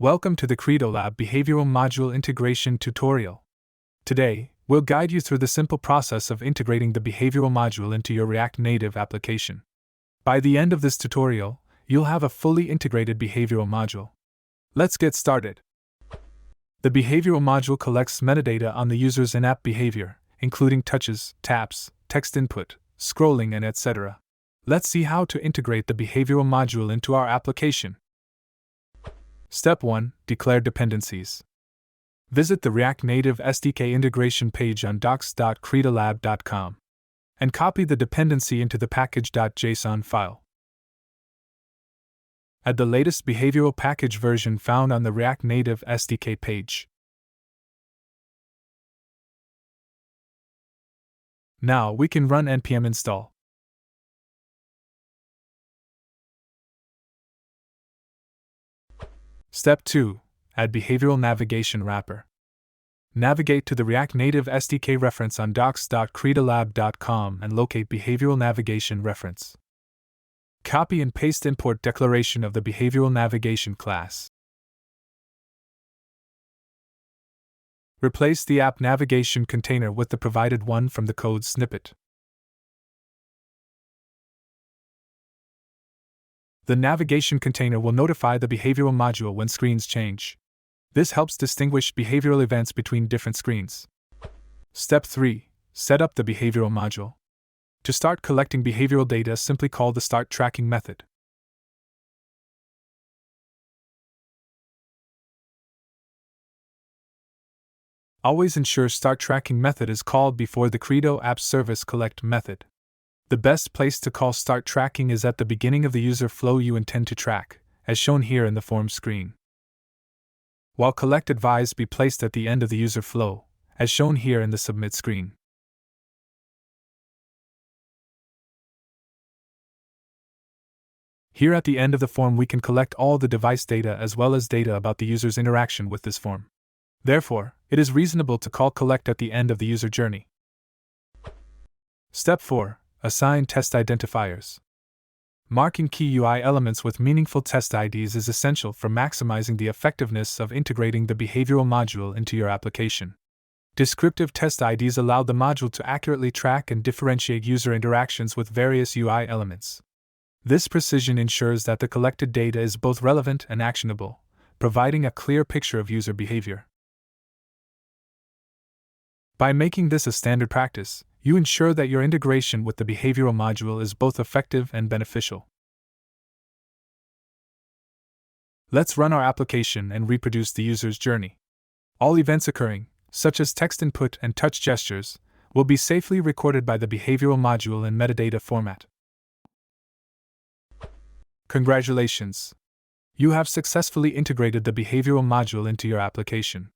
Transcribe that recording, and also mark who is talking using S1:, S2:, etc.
S1: Welcome to the Credolab Behavioural Module Integration tutorial. Today, we'll guide you through the simple process of integrating the behavioral module into your React Native application. By the end of this tutorial, you'll have a fully integrated behavioral module. Let's get started. The behavioral module collects metadata on the user's in-app behavior, including touches, taps, text input, scrolling, and etc. Let's see how to integrate the behavioral module into our application. Step 1. Declare dependencies. Visit the React Native SDK integration page on docs.credolab.com and copy the dependency into the package.json file. Add the latest behavioral package version found on the React Native SDK page. Now we can run npm install. Step 2. Add behavioral navigation wrapper. Navigate to the React Native SDK reference on docs.credolab.com and locate behavioral navigation reference. Copy and paste import declaration of the behavioral navigation class. Replace the app navigation container with the provided one from the code snippet. The navigation container will notify the behavioral module when screens change. This helps distinguish behavioral events between different screens. Step 3. Set up the behavioral module. To start collecting behavioral data, simply call the start tracking method. Always ensure start tracking method is called before the Credo app service collect method. The best place to call start tracking is at the beginning of the user flow you intend to track, as shown here in the form screen. While collect advise be placed at the end of the user flow, as shown here in the submit screen. Here at the end of the form we can collect all the device data as well as data about the user's interaction with this form. Therefore, it is reasonable to call collect at the end of the user journey. Step 4. Assign test identifiers. Marking key UI elements with meaningful test IDs is essential for maximizing the effectiveness of integrating the behavioral module into your application. Descriptive test IDs allow the module to accurately track and differentiate user interactions with various UI elements. This precision ensures that the collected data is both relevant and actionable, providing a clear picture of user behavior. By making this a standard practice, you ensure that your integration with the behavioral module is both effective and beneficial. Let's run our application and reproduce the user's journey. All events occurring, such as text input and touch gestures, will be safely recorded by the behavioral module in metadata format. Congratulations! You have successfully integrated the behavioral module into your application.